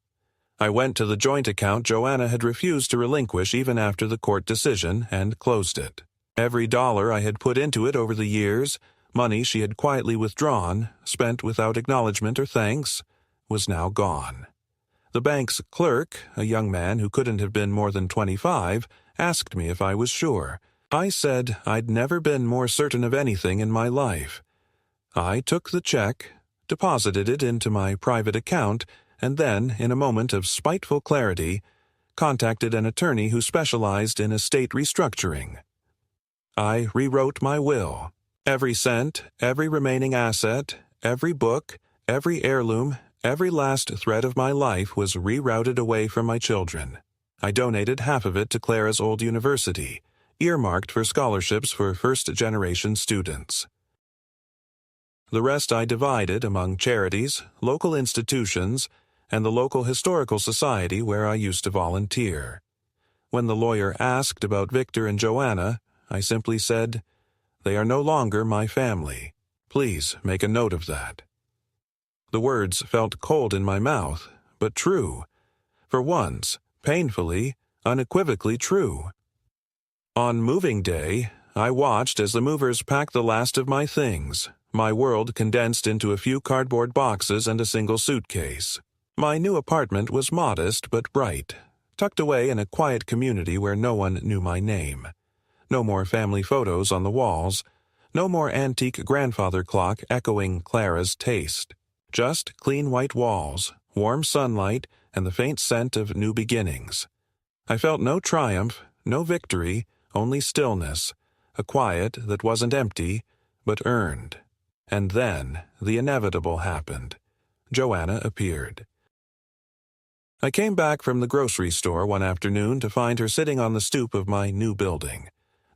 I went to the joint account Joanna had refused to relinquish even after the court decision and closed it. Every dollar I had put into it over the years, money she had quietly withdrawn, spent without acknowledgement or thanks, was now gone. The bank's clerk, a young man who couldn't have been more than 25, asked me if I was sure. I said I'd never been more certain of anything in my life. I took the check, deposited it into my private account, and then, in a moment of spiteful clarity, contacted an attorney who specialized in estate restructuring. I rewrote my will. Every cent, every remaining asset, every book, every heirloom, every last thread of my life was rerouted away from my children. I donated half of it to Clara's old university, earmarked for scholarships for first-generation students. The rest I divided among charities, local institutions, and the local historical society where I used to volunteer. When the lawyer asked about Victor and Joanna, I simply said, "They are no longer my family. Please make a note of that." The words felt cold in my mouth, but true. For once, painfully, unequivocally true. On moving day, I watched as the movers packed the last of my things, my world condensed into a few cardboard boxes and a single suitcase. My new apartment was modest but bright, tucked away in a quiet community where no one knew my name. No more family photos on the walls, no more antique grandfather clock echoing Clara's taste. Just clean white walls, warm sunlight, and the faint scent of new beginnings. I felt no triumph, no victory, only stillness, a quiet that wasn't empty, but earned. And then the inevitable happened. Joanna appeared. I came back from the grocery store one afternoon to find her sitting on the stoop of my new building,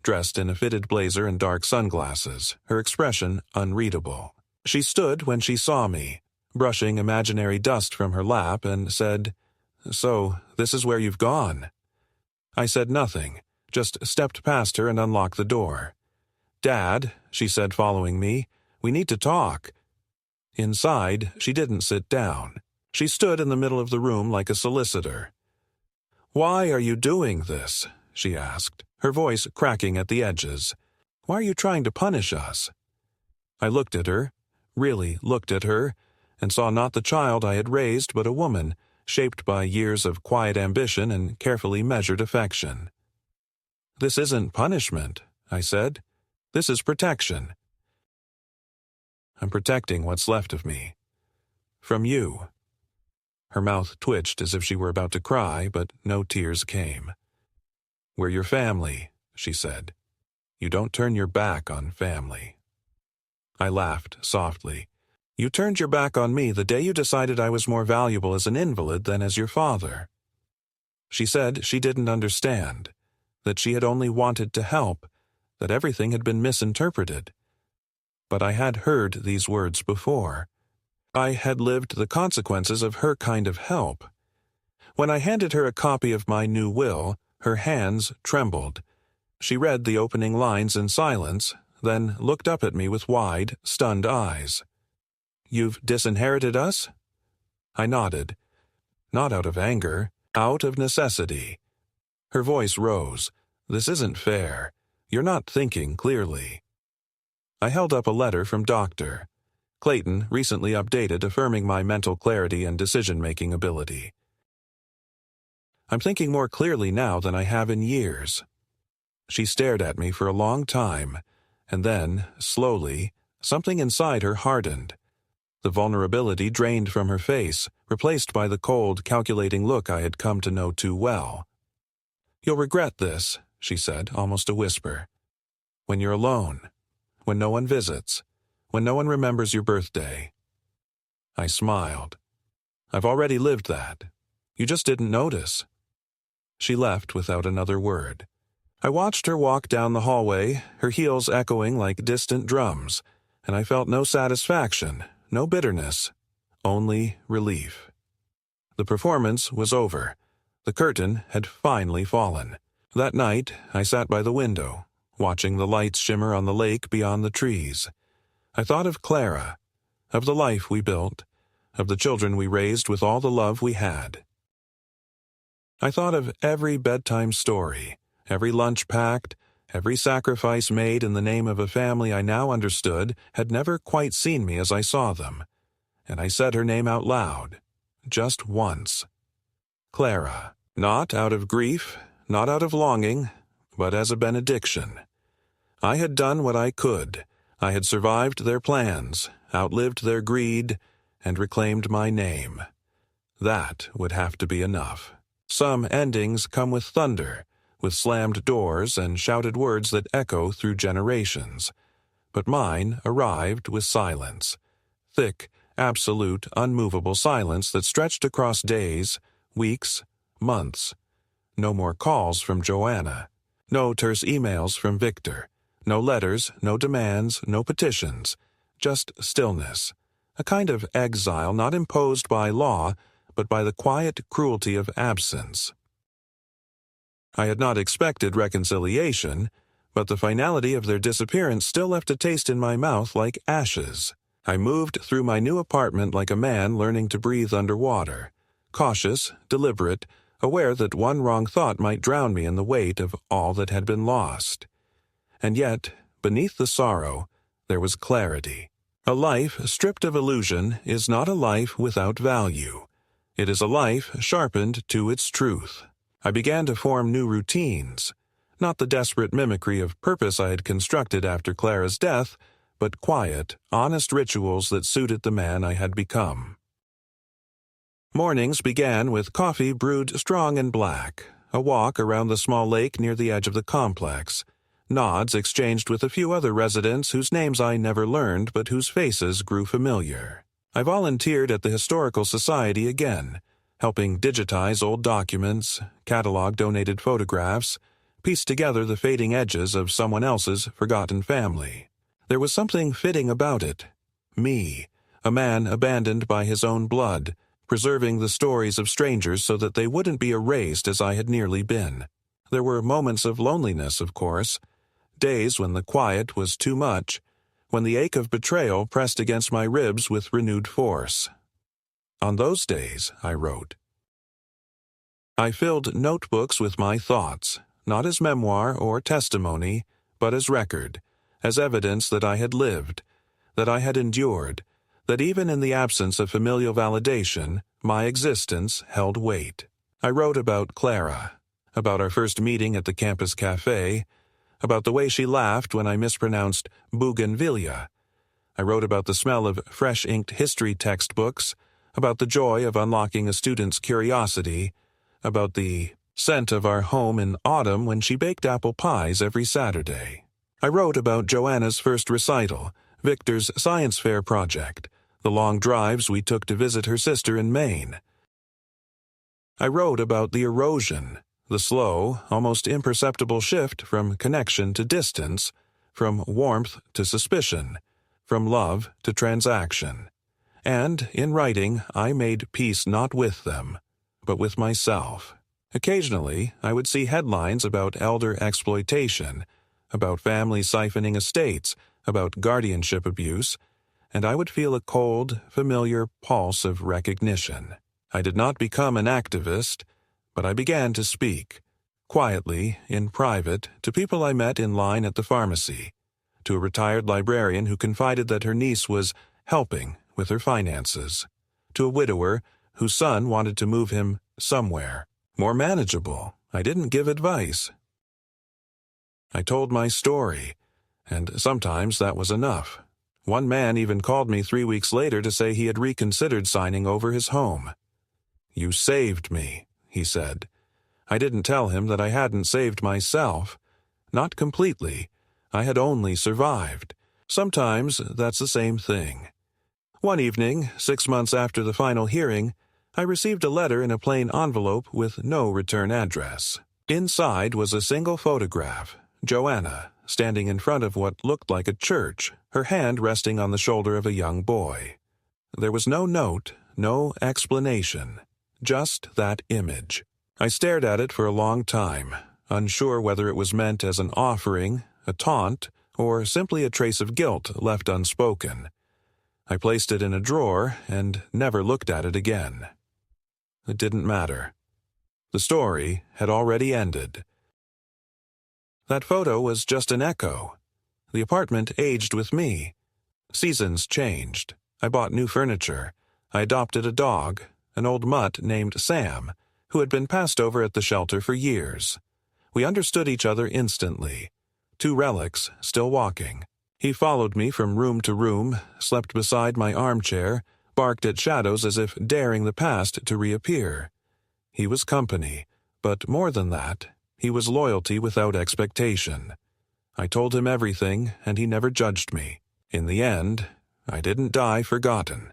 dressed in a fitted blazer and dark sunglasses, her expression unreadable. She stood when she saw me, brushing imaginary dust from her lap, and said, "So, this is where you've gone." I said nothing, just stepped past her and unlocked the door. "Dad," she said, following me, "we need to talk." Inside, she didn't sit down. She stood in the middle of the room like a solicitor. "Why are you doing this?" she asked, her voice cracking at the edges. "Why are you trying to punish us?" I looked at her, really looked at her, and saw not the child I had raised but a woman, shaped by years of quiet ambition and carefully measured affection. "This isn't punishment," I said. "This is protection. I'm protecting what's left of me. From you." Her mouth twitched as if she were about to cry, but no tears came. "We're your family," she said. "You don't turn your back on family." I laughed softly. "You turned your back on me the day you decided I was more valuable as an invalid than as your father." She said she didn't understand, that she had only wanted to help, that everything had been misinterpreted. But I had heard these words before. I had lived the consequences of her kind of help. When I handed her a copy of my new will, her hands trembled. She read the opening lines in silence, then looked up at me with wide, stunned eyes. "You've disinherited us?" I nodded. "Not out of anger, out of necessity." Her voice rose. "This isn't fair. You're not thinking clearly." I held up a letter from Dr. Clayton, recently updated, affirming my mental clarity and decision-making ability. "I'm thinking more clearly now than I have in years." She stared at me for a long time, and then, slowly, something inside her hardened. The vulnerability drained from her face, replaced by the cold, calculating look I had come to know too well. "You'll regret this," she said, almost a whisper. "When you're alone, when no one visits, when no one remembers your birthday." I smiled. "I've already lived that. You just didn't notice." She left without another word. I watched her walk down the hallway, her heels echoing like distant drums, and I felt no satisfaction, no bitterness, only relief. The performance was over. The curtain had finally fallen. That night, I sat by the window, watching the lights shimmer on the lake beyond the trees. I thought of Clara, of the life we built, of the children we raised with all the love we had. I thought of every bedtime story, every lunch packed, every sacrifice made in the name of a family I now understood had never quite seen me as I saw them, and I said her name out loud, just once. Clara, not out of grief, not out of longing, but as a benediction. I had done what I could. I had survived their plans, outlived their greed, and reclaimed my name. That would have to be enough. Some endings come with thunder, with slammed doors and shouted words that echo through generations. But mine arrived with silence. Thick, absolute, unmovable silence that stretched across days, weeks, months. No more calls from Joanna. No terse emails from Victor. No letters, no demands, no petitions. Just stillness. A kind of exile not imposed by law, but by the quiet cruelty of absence. I had not expected reconciliation, but the finality of their disappearance still left a taste in my mouth like ashes. I moved through my new apartment like a man learning to breathe underwater, cautious, deliberate, aware that one wrong thought might drown me in the weight of all that had been lost. And yet, beneath the sorrow, there was clarity. A life stripped of illusion is not a life without value. It is a life sharpened to its truth. I began to form new routines, not the desperate mimicry of purpose I had constructed after Clara's death, but quiet, honest rituals that suited the man I had become. Mornings began with coffee brewed strong and black, a walk around the small lake near the edge of the complex, nods exchanged with a few other residents whose names I never learned but whose faces grew familiar. I volunteered at the Historical Society again, helping digitize old documents, catalog donated photographs, piece together the fading edges of someone else's forgotten family. There was something fitting about it. Me, a man abandoned by his own blood, preserving the stories of strangers so that they wouldn't be erased as I had nearly been. There were moments of loneliness, of course, days when the quiet was too much, when the ache of betrayal pressed against my ribs with renewed force. On those days, I wrote. I filled notebooks with my thoughts, not as memoir or testimony, but as record, as evidence that I had lived, that I had endured, that even in the absence of familial validation, my existence held weight. I wrote about Clara, about our first meeting at the campus cafe, about the way she laughed when I mispronounced bougainvillea. I wrote about the smell of fresh-inked history textbooks, about the joy of unlocking a student's curiosity, about the scent of our home in autumn when she baked apple pies every Saturday. I wrote about Joanna's first recital, Victor's science fair project, the long drives we took to visit her sister in Maine. I wrote about the erosion, the slow, almost imperceptible shift from connection to distance, from warmth to suspicion, from love to transaction. And, in writing, I made peace not with them, but with myself. Occasionally, I would see headlines about elder exploitation, about families siphoning estates, about guardianship abuse, and I would feel a cold, familiar pulse of recognition. I did not become an activist, but I began to speak, quietly, in private, to people I met in line at the pharmacy, to a retired librarian who confided that her niece was helping with her finances, to a widower whose son wanted to move him somewhere more manageable. I didn't give advice. I told my story, and sometimes that was enough. One man even called me 3 weeks later to say he had reconsidered signing over his home. "You saved me," he said. I didn't tell him that I hadn't saved myself. Not completely. I had only survived. Sometimes that's the same thing. One evening, 6 months after the final hearing, I received a letter in a plain envelope with no return address. Inside was a single photograph, Joanna, standing in front of what looked like a church, her hand resting on the shoulder of a young boy. There was no note, no explanation, just that image. I stared at it for a long time, unsure whether it was meant as an offering, a taunt, or simply a trace of guilt left unspoken. I placed it in a drawer and never looked at it again. It didn't matter. The story had already ended. That photo was just an echo. The apartment aged with me. Seasons changed. I bought new furniture. I adopted a dog, an old mutt named Sam, who had been passed over at the shelter for years. We understood each other instantly. 2 relics, still walking. He followed me from room to room, slept beside my armchair, barked at shadows as if daring the past to reappear. He was company, but more than that, he was loyalty without expectation. I told him everything, and he never judged me. In the end, I didn't die forgotten.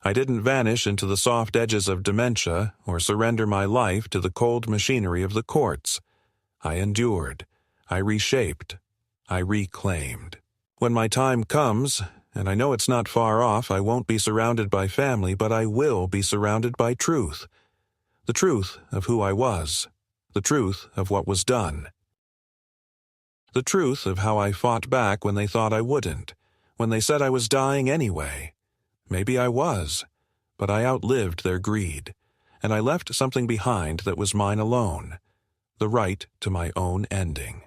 I didn't vanish into the soft edges of dementia or surrender my life to the cold machinery of the courts. I endured. I reshaped. I reclaimed. When my time comes, and I know it's not far off, I won't be surrounded by family, but I will be surrounded by truth. The truth of who I was. The truth of what was done. The truth of how I fought back when they thought I wouldn't, when they said I was dying anyway. Maybe I was, but I outlived their greed, and I left something behind that was mine alone, the right to my own ending.